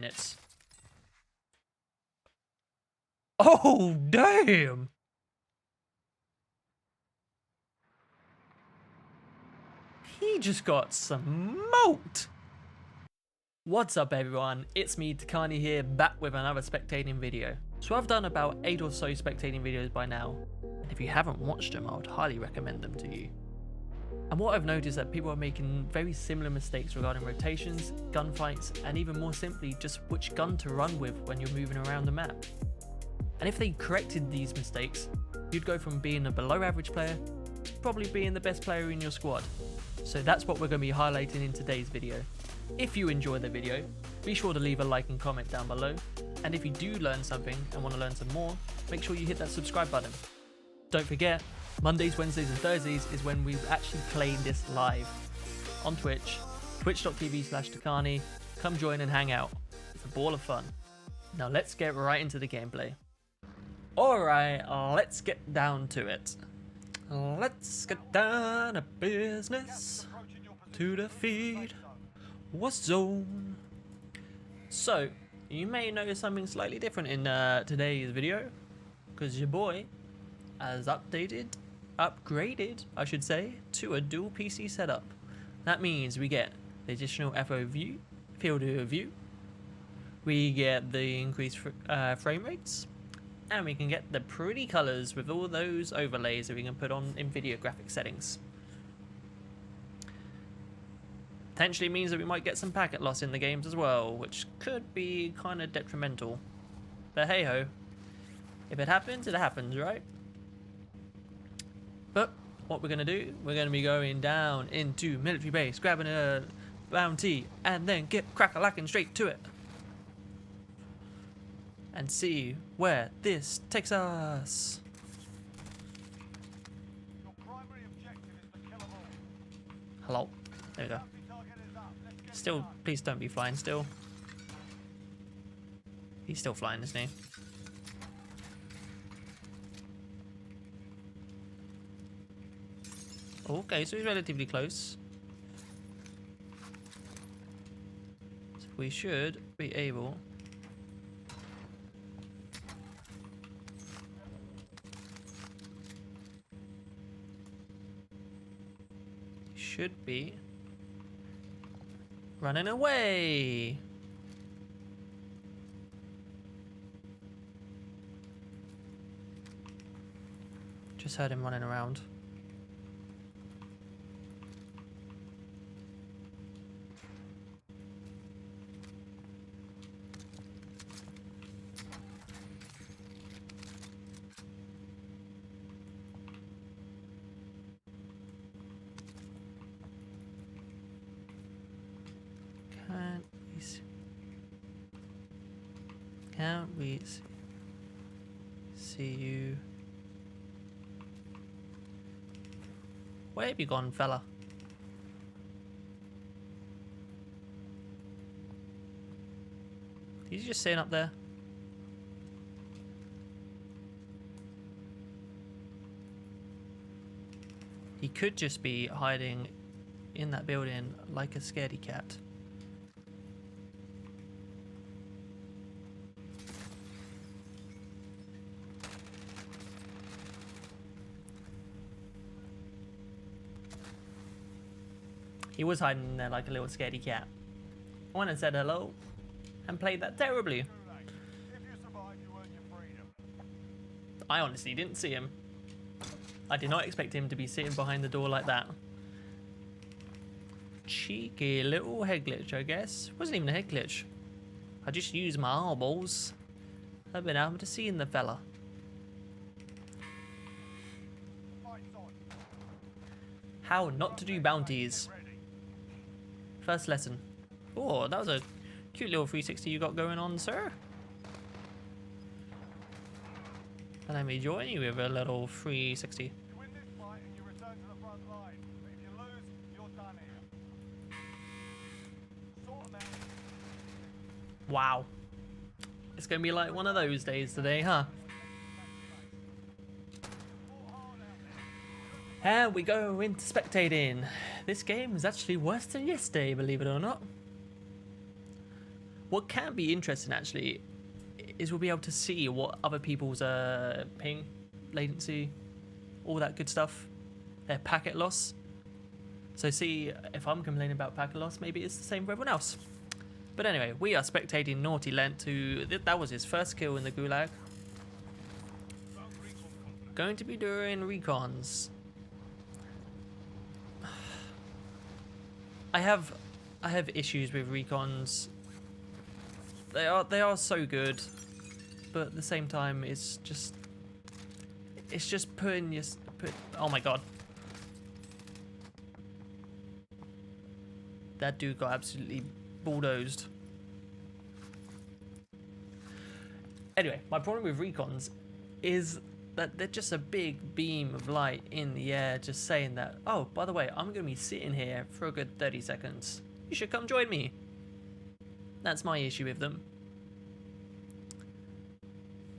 minutes. Oh, damn! He just got smoked! What's up everyone, it's me Takani here, back with another spectating video. So I've done about 8 or so spectating videos by now, and if you haven't watched them I would highly recommend them to you. And what I've noticed is that people are making very similar mistakes regarding rotations, gunfights, and even more simply just which gun to run with when you're moving around the map. And if they corrected these mistakes, you'd go from being a below average player to probably being the best player in your squad. So that's what we're going to be highlighting in today's video. If you enjoy the video, be sure to leave a like and comment down below. And if you do learn something and want to learn some more, make sure you hit that subscribe button. Don't forget, Mondays, Wednesdays and Thursdays is when we actually play this live on Twitch, twitch.tv/Takani. Come join and hang out. It's a ball of fun. Now let's get right into the gameplay. Alright, let's get down to it. Let's get down to business to defeat Warzone. So, you may notice something slightly different in today's video, because your boy has upgraded, I should say, to a dual PC setup. That means we get the additional FO view, field of view, we get the increased frame rates, and we can get the pretty colors with all those overlays that we can put on in video graphic settings. Potentially means that we might get some packet loss in the games as well, which could be kind of detrimental. But hey ho, if it happens, right? But what we're going to do, we're going to be going down into military base, grabbing a bounty, and then get crack-a-lacking straight to it. And see where this takes us. Hello? There we go. Still, please don't be flying still. He's still flying, isn't he? Okay, so he's relatively close. So we should be able... should be running away. Just heard him running around. Can't we see you? Where have you gone, fella? He's just sitting up there. He could just be hiding in that building like a scaredy cat. He was hiding in there like a little scaredy cat. I went and said hello and played that terribly. I honestly didn't see him. I did not expect him to be sitting behind the door like that. Cheeky little head glitch, I guess. Wasn't even a head glitch. I just used my eyeballs. I've been able to see in the fella. How not to do bounties. First lesson. Oh, that was a cute little 360 you got going on, sir. And let me join you with a little 360. Wow. It's going to be like one of those days today, huh? And we go into spectating. This game is actually worse than yesterday, believe it or not. What can be interesting actually is we'll be able to see what other people's ping, latency, all that good stuff, their packet loss. So see if I'm complaining about packet loss, maybe it's the same for everyone else. But anyway, we are spectating Naughty Lent, who that was his first kill in the Gulag. Going to be doing recons. I have issues with recons. They are so good, but at the same time, it's just putting your oh my god, that dude got absolutely bulldozed. Anyway, my problem with recons is that they're just a big beam of light in the air, just saying that, oh, by the way, I'm going to be sitting here for a good 30 seconds. You should come join me. That's my issue with them.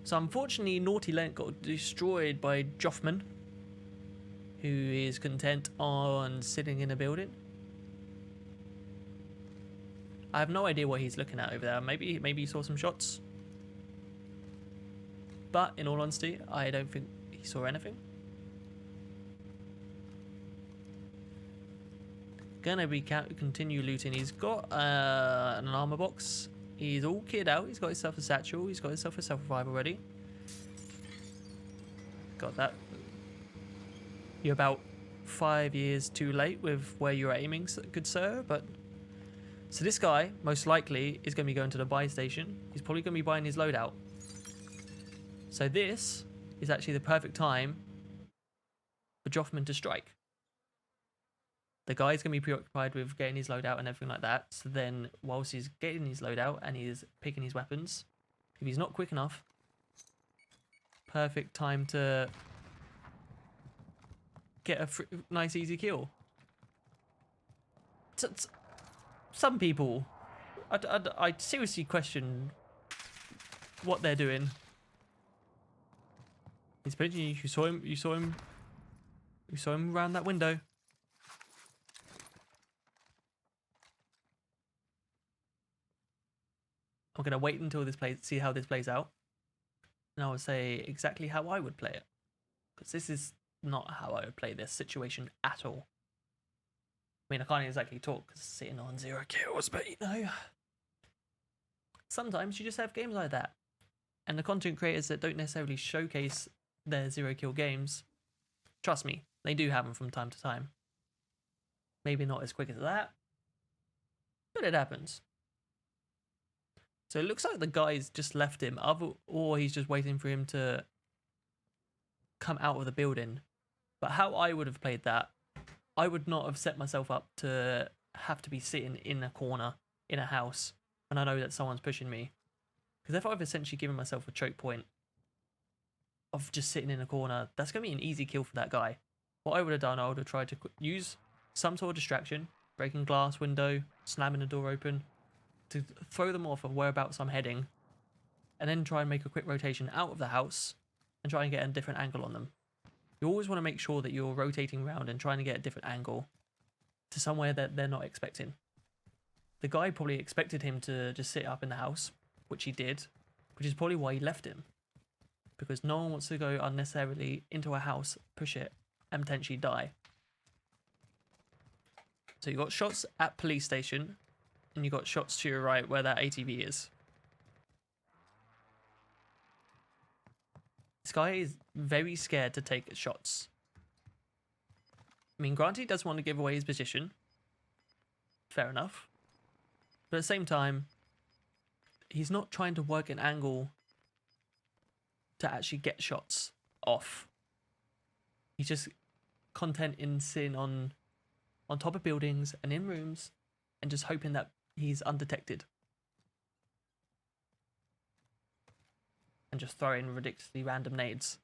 So unfortunately, Naughty Lent got destroyed by Joffman, who is content on sitting in a building. I have no idea what he's looking at over there. Maybe he saw some shots. But in all honesty, I don't think he saw anything. Gonna be continue looting. He's got an armor box. He's all kitted out. He's got himself a satchel. He's got himself a self-revive already. Got that. You're about 5 years too late with where you're aiming, good sir. But so this guy most likely is going to be going to the buy station. He's probably going to be buying his loadout. So this is actually the perfect time for Joffman to strike. The guy's going to be preoccupied with getting his loadout and everything like that. So then whilst he's getting his loadout and he's picking his weapons, if he's not quick enough, perfect time to get a nice easy kill. Some people, I seriously question what they're doing. He's pinching you. You saw him around that window. I'm gonna wait until see how this plays out, and I will say exactly how I would play it, because this is not how I would play this situation at all. I mean, I can't exactly talk because sitting on 0 kills, but you know, sometimes you just have games like that, and the content creators that don't necessarily showcase their 0 kill games, trust me, they do have them from time to time. Maybe not as quick as that, but it happens. So it looks like the guy's just left him, or he's just waiting for him to come out of the building. But how I would have played that, I would not have set myself up to have to be sitting in a corner in a house when I know that someone's pushing me. Because if I've essentially given myself a choke point of just sitting in a corner, that's going to be an easy kill for that guy. What I would have done, I would have tried to use some sort of distraction, breaking glass, window, slamming the door open, to throw them off of whereabouts I'm heading, and then try and make a quick rotation out of the house and try and get a different angle on them. You always want to make sure that you're rotating around and trying to get a different angle to somewhere that they're not expecting. The guy probably expected him to just sit up in the house, which he did, which is probably why he left him. Because no one wants to go unnecessarily into a house, push it, and potentially die. So you got shots at police station, and you got shots to your right where that ATV is. This guy is very scared to take shots. I mean, granted, he doesn't want to give away his position. Fair enough. But at the same time, he's not trying to work an angle to actually get shots off. He's just content in sitting on top of buildings and in rooms and just hoping that he's undetected. And just throwing ridiculously random nades.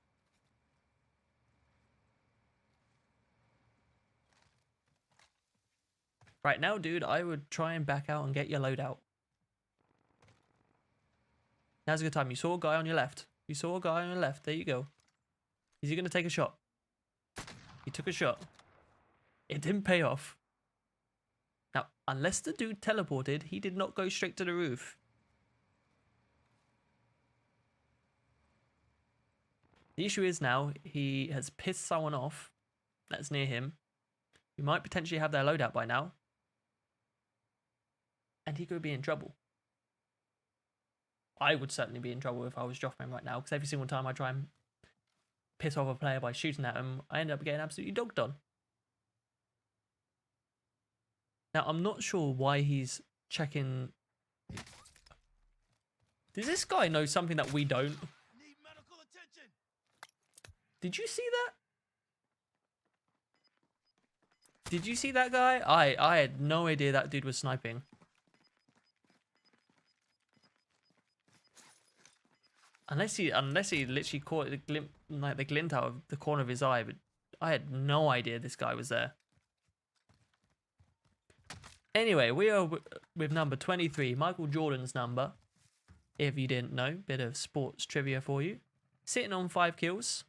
Right now, dude, I would try and back out and get your loadout. Now's a good time. You saw a guy on your left. You saw a guy on your left. There you go. Is he going to take a shot? He took a shot. It didn't pay off. Now, unless the dude teleported, he did not go straight to the roof. The issue is now he has pissed someone off that's near him. We might potentially have their loadout by now. And he could be in trouble. I would certainly be in trouble if I was Joffman right now, because every single time I try and piss off a player by shooting at him, I end up getting absolutely dogged on. Now, I'm not sure why he's checking. Does this guy know something that we don't? Need medical attention. Did you see that? Did you see that guy? I had no idea that dude was sniping. Unless he literally caught the glint out of the corner of his eye, but I had no idea this guy was there. Anyway, we are with number 23, Michael Jordan's number. If you didn't know, bit of sports trivia for you. Sitting on 5 kills.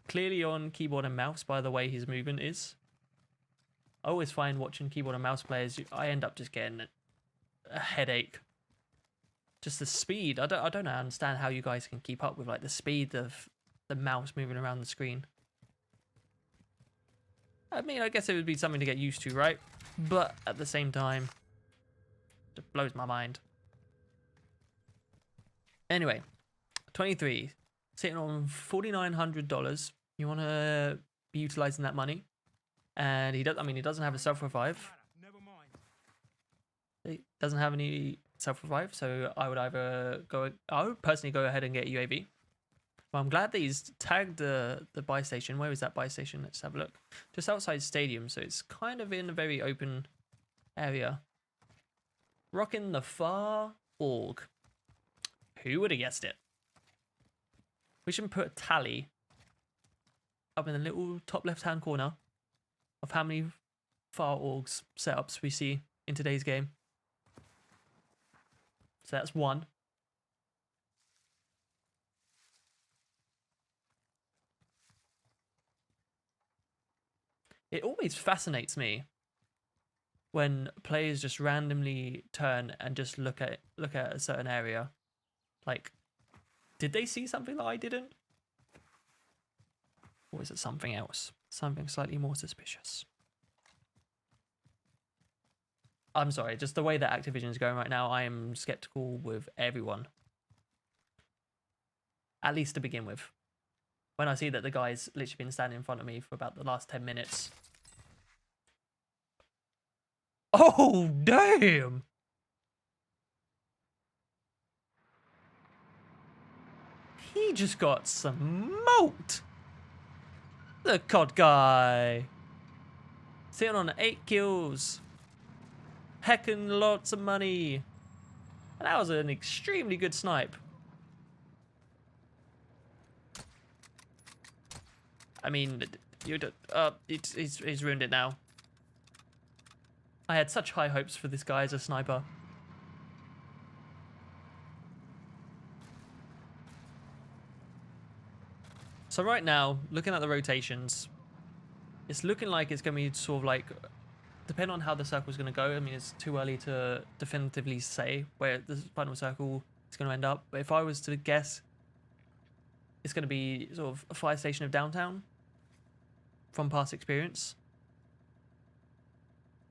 Clearly on keyboard and mouse by the way his movement is. I always find watching keyboard and mouse players, I end up just getting a headache. Just the speed. I don't understand how you guys can keep up with like the speed of the mouse moving around the screen. I mean, I guess it would be something to get used to, right? But at the same time, it blows my mind. Anyway, 23, sitting on $4,900. You want to be utilizing that money, and he does. I mean, he doesn't have a self-revive. Never mind. He doesn't have any self-revive, so I would personally go ahead and get UAV. Well, I'm glad that he's tagged the buy station. Where is that buy station? Let's have a look. Just outside stadium, so it's kind of in a very open area. Rocking the far org. Who would have guessed it? We should put a tally up in the little top left-hand corner of how many far orgs setups we see in today's game. So that's 1. It always fascinates me when players just randomly turn and just look at a certain area. Like, did they see something that I didn't? Or is it something else? Something slightly more suspicious? I'm sorry, just the way that Activision is going right now, I am skeptical with everyone. At least to begin with. When I see that the guy's literally been standing in front of me for about the last 10 minutes. Oh, damn! He just got smoked! The COD Guy! Sitting on 8 kills. Heckin' lots of money. And that was an extremely good snipe. I mean, he's ruined it now. I had such high hopes for this guy as a sniper. So right now, looking at the rotations, it's looking like it's going to be sort of like, depending on how the circle's going to go, I mean, it's too early to definitively say where the final circle is going to end up. But if I was to guess, it's going to be sort of a fire station of downtown from past experience.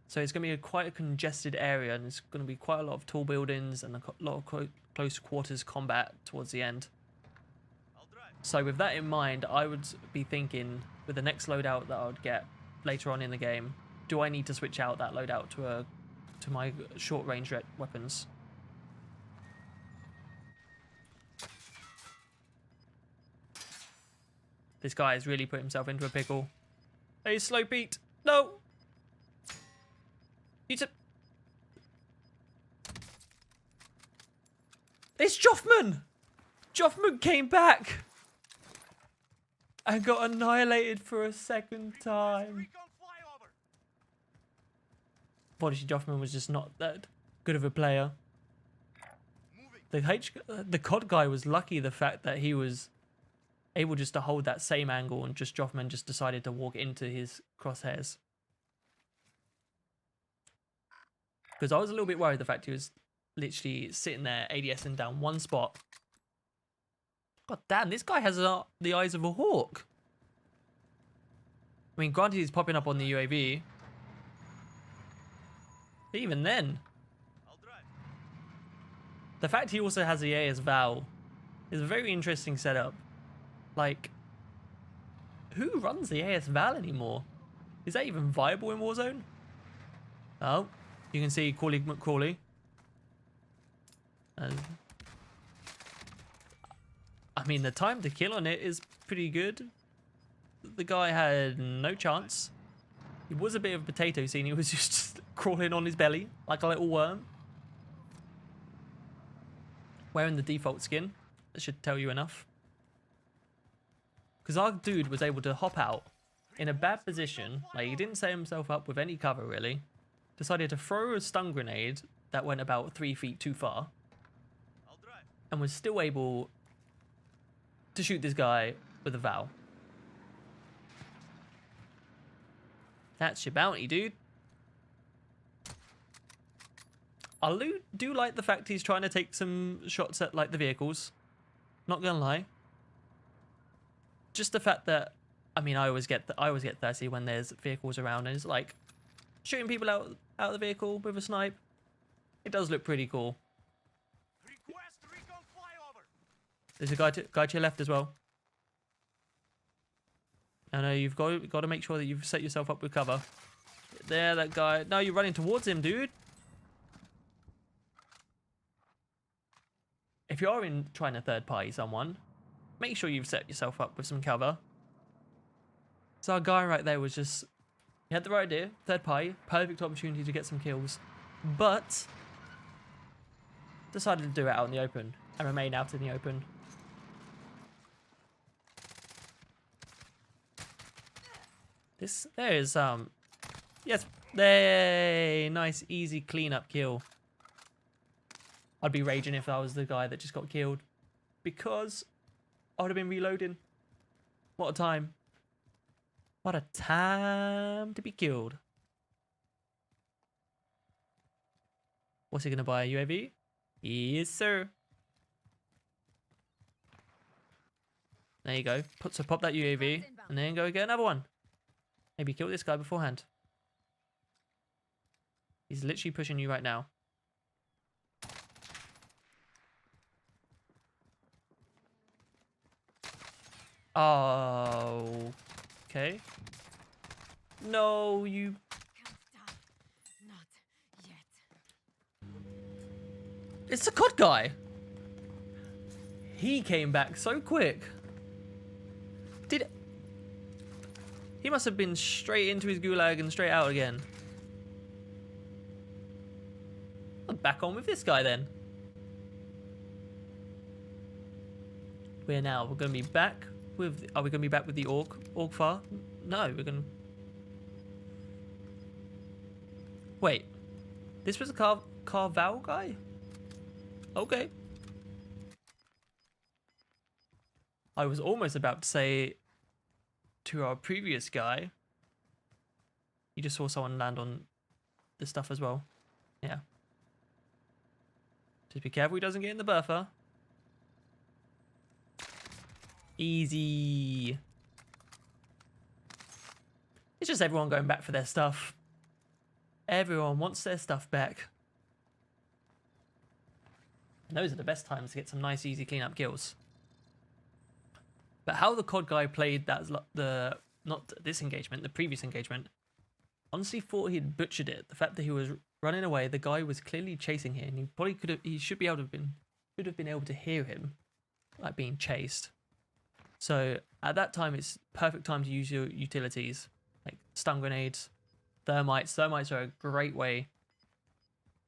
So it's going to be quite a congested area, and it's going to be quite a lot of tall buildings and a lot of close quarters combat towards the end. So with that in mind, I would be thinking with the next loadout that I would get later on in the game, do I need to switch out that loadout to my short range weapons? This guy has really put himself into a pickle. Hey, Slow Pete. No! It's Joffman! Joffman came back! And got annihilated for a second time. Obviously, Joffman was just not that good of a player. The COD guy was lucky the fact that he was able just to hold that same angle, and just Joffman just decided to walk into his crosshairs. Because I was a little bit worried the fact he was literally sitting there ADSing down one spot God damn, this guy has the eyes of a hawk. I mean, granted he's popping up on the UAV. But even then, I'll drive. the fact he also has the AS Val is a very interesting setup. Like, who runs the AS Val anymore? Is that even viable in Warzone? Oh, you can see Crawley McCrawley. I mean, the time to kill on it is pretty good. The guy had no chance. He was a bit of a potato scene. He was just crawling on his belly like a little worm. Wearing the default skin. That should tell you enough. Because our dude was able to hop out in a bad position. Like, he didn't set himself up with any cover, really. Decided to throw a stun grenade that went about 3 feet too far. I'll drive. And was still able to shoot this guy with a Val. That's your bounty, dude. I do like the fact he's trying to take some shots at like the vehicles. Not gonna lie. Just the fact that, I mean, I always get thirsty when there's vehicles around and it's like shooting people out of the vehicle with a snipe. It does look pretty cool. Request recon flyover. There's a guy to your left as well. I know you've got to make sure that you've set yourself up with cover. There, that guy. No, you're running towards him, dude. If you're trying to third party someone, make sure you've set yourself up with some cover. So our guy right there was just, he had the right idea, third party, perfect opportunity to get some kills, but decided to do it out in the open and remain out in the open. There is yes, there, nice easy cleanup kill. I'd be raging if I was the guy that just got killed, because I would have been reloading. What a time. What a time to be killed. What's he gonna buy, a UAV? Yes, sir. There you go. Pop that UAV and then go get another one. Maybe kill this guy beforehand. He's literally pushing you right now. Oh, okay. No, you. Not yet. It's the COD guy. He came back so quick. He must have been straight into his gulag and straight out again. I'm back on with this guy then. We're going to be back with, are we going to be back with the Orgfar? No, we're going to. Wait, this was a Carval guy? Okay. I was almost about to say to our previous guy, you just saw someone land on this stuff as well. Yeah. Just be careful he doesn't get in the bertha. Easy. It's just everyone going back for their stuff. Everyone wants their stuff back. And those are the best times to get some nice, easy cleanup kills. But how the COD guy played that, not this engagement, the previous engagement, honestly thought he'd butchered it. The fact that he was running away, the guy was clearly chasing him. He probably should have been able to hear him, like being chased. So at that time, it's perfect time to use your utilities, like stun grenades, thermites. Thermites are a great way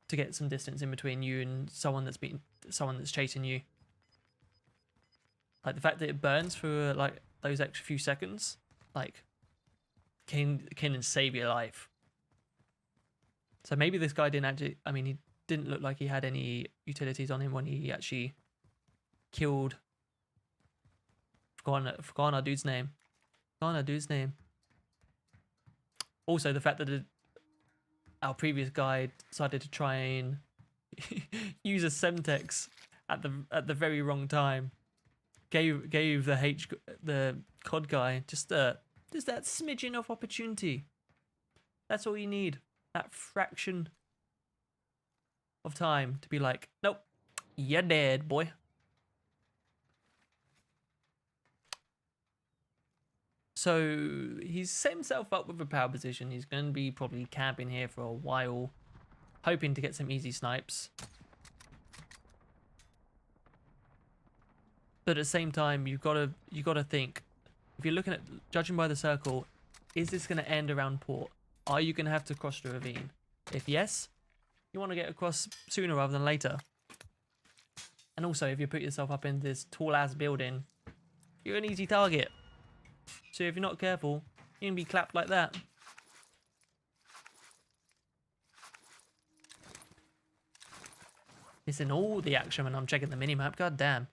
to get some distance in between you and someone that's chasing you. Like the fact that it burns for like those extra few seconds, like can save your life. So maybe this guy didn't actually, I mean, he didn't look like he had any utilities on him when he actually killed. Forgotten our dude's name. Also, the fact that our previous guy decided to try and use a Semtex at the very wrong time. gave the COD guy just that smidgen of opportunity. That's all you need. That fraction of time to be like, nope, you're dead, boy. So he's set himself up with a power position. He's going to be probably camping here for a while, hoping to get some easy snipes. But at the same time, you gotta think, if you're looking at, judging by the circle, is this going to end around port? Are you going to have to cross the ravine? If yes, you want to get across sooner rather than later. And also, if you put yourself up in this tall ass building, you're an easy target. So if you're not careful, you can be clapped like that. Missing all the action when I'm checking the minimap, god damn.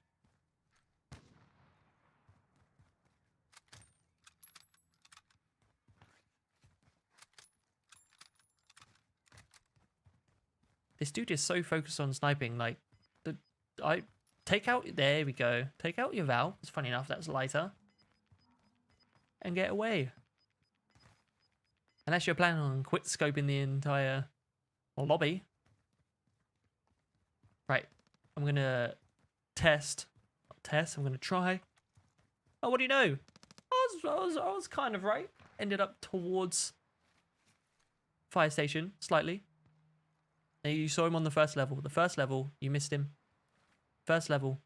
This dude is so focused on sniping, like, there we go. Take out your Val, it's funny enough, that's lighter. And get away. Unless you're planning on quit scoping the entire lobby. Right, I'm gonna test, I'm gonna try. Oh, what do you know? I was kind of right. Ended up towards fire station, slightly. Now you saw him on the first level. The first level, you missed him. First level.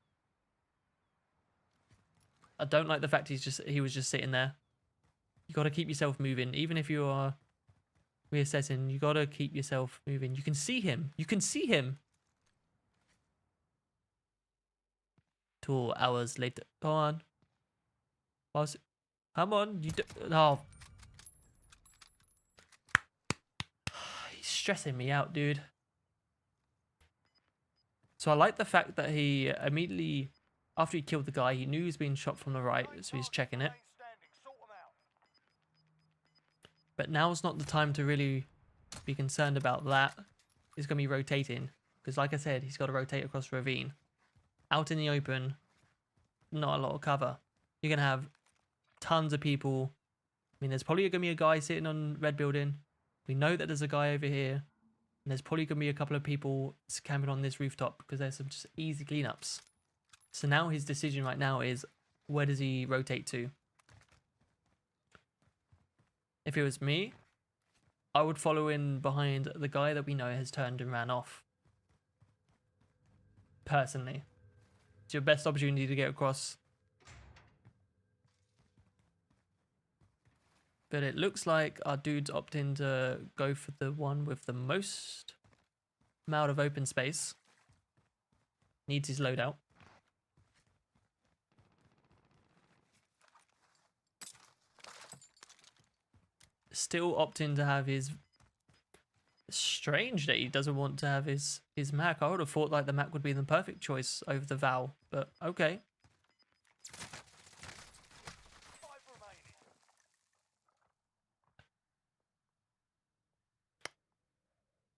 I don't like the fact he was just sitting there. You got to keep yourself moving, even if you are reassessing. You got to keep yourself moving. You can see him. You can see him. 2 hours later. Go on. Come on. Oh. He's stressing me out, dude. So I like the fact that he immediately, after he killed the guy, he knew he was being shot from the right, so he's checking it. But now's not the time to really be concerned about that. He's going to be rotating. Because like I said, he's got to rotate across the ravine. Out in the open, not a lot of cover. You're going to have tons of people. I mean, there's probably going to be a guy sitting on red building. We know that there's a guy over here. And there's probably going to be a couple of people camping on this rooftop because there's some just easy cleanups. So now his decision right now is, where does he rotate to? If it was me, I would follow in behind the guy that we know has turned and ran off. Personally. It's your best opportunity to get across. But it looks like our dude's opting to go for the one with the most amount of open space. Needs his loadout. Still opting to have his... Strange that he doesn't want to have his Mac. I would have thought like the Mac would be the perfect choice over the Val, but okay.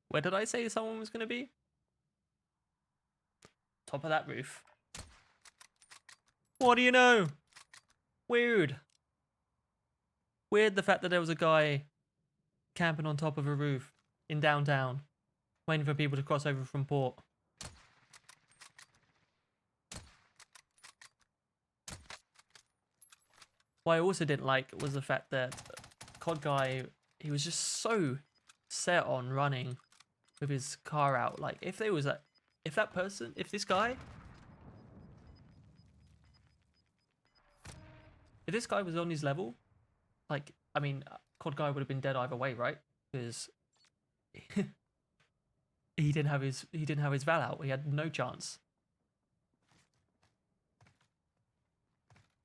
Where did I say someone was going to be? Top of that roof. What do you know? Weird. Weird the fact that there was a guy camping on top of a roof in downtown, waiting for people to cross over from port. What I also didn't like was the fact that COD Guy, he was just so set on running with his car out. Like, if there was a, if this guy was on his level, like, I mean, COD Guy would have been dead either way, right? Because he didn't have his Val out. He had no chance.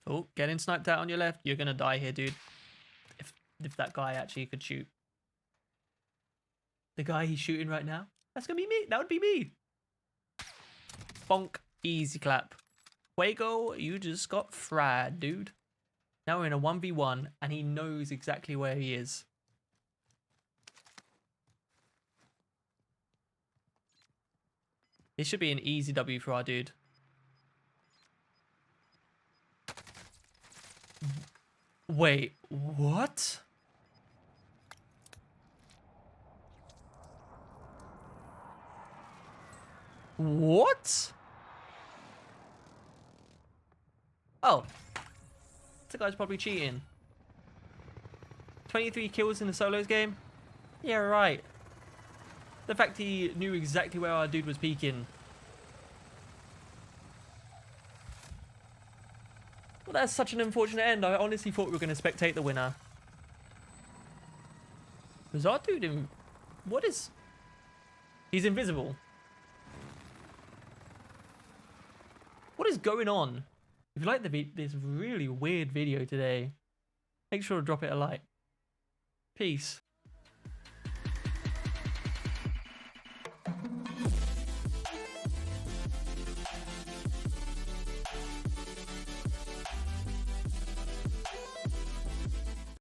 Oh, getting sniped out on your left. You're gonna die here, dude. If that guy actually could shoot. The guy he's shooting right now, that's gonna be me. That would be me. Bonk. Easy clap. Fuego, you just got fried, dude. Now we're in a 1v1 and he knows exactly where he is. This should be an easy W for our dude. Wait, what? What? Oh. This guy's probably cheating. 23 kills in the solos game? Yeah, right. The fact he knew exactly where our dude was peeking. Well, that's such an unfortunate end. I honestly thought we were going to spectate the winner. Was our dude in... What is... He's invisible. What is going on? If you like this really weird video today, make sure to drop it a like. Peace.